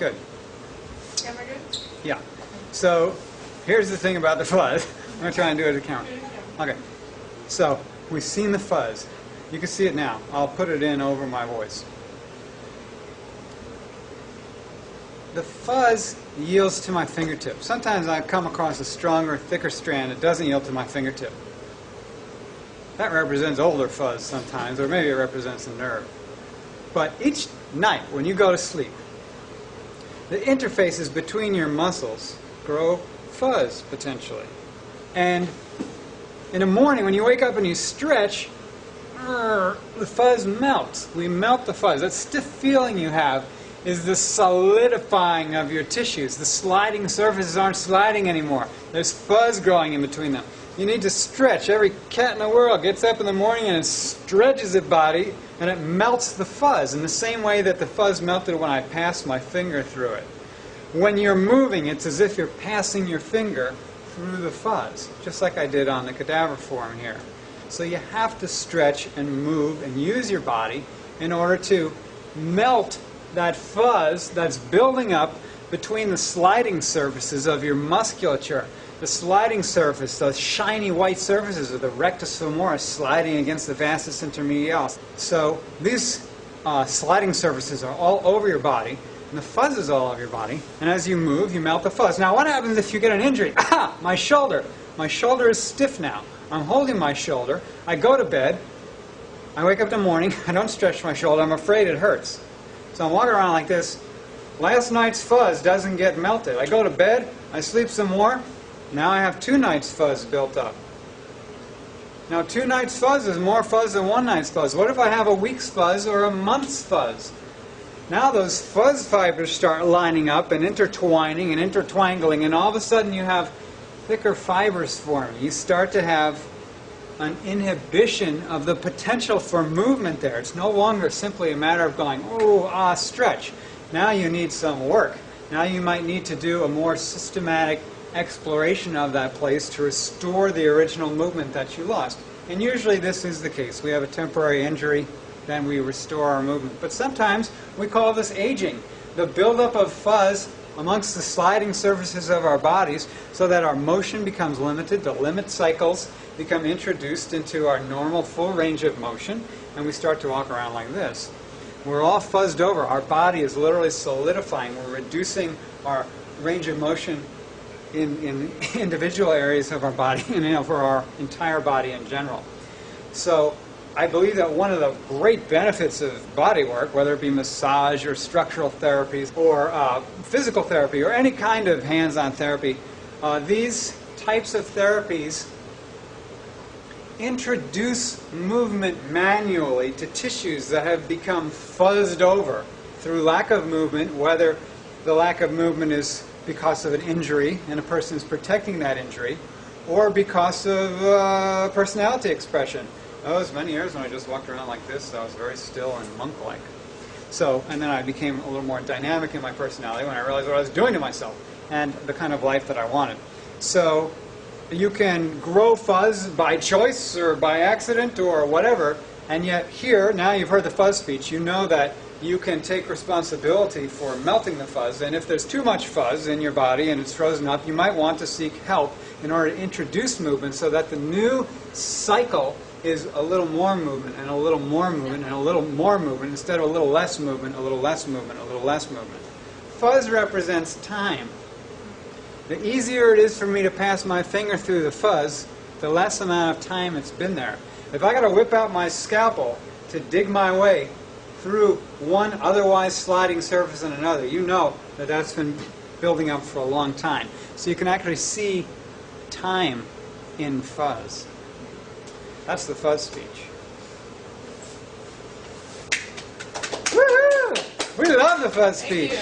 Good. Camera good? Yeah. So here's the thing about the fuzz. I'm going to try and do it at the camera. Okay. So we've seen the fuzz. You can see it now. I'll put it in over my voice. The fuzz yields to my fingertip. Sometimes I come across a stronger, thicker strand that doesn't yield to my fingertip. That represents older fuzz sometimes, or maybe it represents a nerve. But each night when you go to sleep, the interfaces between your muscles grow fuzz, potentially. And in the morning, when you wake up and you stretch, the fuzz melts. We melt the fuzz. That stiff feeling you have is the solidifying of your tissues. The sliding surfaces aren't sliding anymore. There's fuzz growing in between them. You need to stretch. Every cat in the world gets up in the morning and it stretches its body and it melts the fuzz in the same way that the fuzz melted when I passed my finger through it. When you're moving, it's as if you're passing your finger through the fuzz, just like I did on the cadaver form here. So you have to stretch and move and use your body in order to melt that fuzz that's building up between the sliding surfaces of your musculature. The sliding surface, those shiny white surfaces of the rectus femoris sliding against the vastus intermedialis. So these sliding surfaces are all over your body, and the fuzz is all over your body. And as you move, you melt the fuzz. Now what happens if you get an injury? Ah, my shoulder. My shoulder is stiff now. I'm holding my shoulder. I go to bed. I wake up in the morning. I don't stretch my shoulder. I'm afraid it hurts. So I'm walking around like this. Last night's fuzz doesn't get melted. I go to bed. I sleep some more. Now I have 2 nights fuzz built up. Now 2 nights fuzz is more fuzz than 1 night's fuzz. What if I have a week's fuzz or a month's fuzz? Now those fuzz fibers start lining up and intertwining and intertwangling, and all of a sudden you have thicker fibers forming. You start to have an inhibition of the potential for movement there. It's no longer simply a matter of going, ooh, ah, stretch. Now you need some work. Now you might need to do a more systematic exploration of that place to restore the original movement that you lost. And usually this is the case. We have a temporary injury, then we restore our movement. But sometimes we call this aging. The buildup of fuzz amongst the sliding surfaces of our bodies so that our motion becomes limited, the limit cycles become introduced into our normal full range of motion, and we start to walk around like this. We're all fuzzed over. Our body is literally solidifying. We're reducing our range of motion in individual areas of our body and for our entire body in general. So I believe that one of the great benefits of body work, whether it be massage or structural therapies or physical therapy or any kind of hands-on therapy, these types of therapies introduce movement manually to tissues that have become fuzzed over through lack of movement, whether the lack of movement is because of an injury and a person is protecting that injury, or because of personality expression. That was many years when I just walked around like this. I was very still and monk-like. So, and then I became a little more dynamic in my personality when I realized what I was doing to myself and the kind of life that I wanted. So you can grow fuzz by choice or by accident or whatever, and yet here, now you've heard the fuzz speech, you know that you can take responsibility for melting the fuzz, and if there's too much fuzz in your body and it's frozen up, you might want to seek help in order to introduce movement so that the new cycle is a little more movement and a little more movement and a little more movement instead of a little less movement, a little less movement, a little less movement. Fuzz represents time. The easier it is for me to pass my finger through the fuzz, the less amount of time it's been there. If I got to whip out my scalpel to dig my way through one otherwise sliding surface and another, you know that that's been building up for a long time. So you can actually see time in fuzz. That's the fuzz speech. Woohoo! We love the fuzz speech.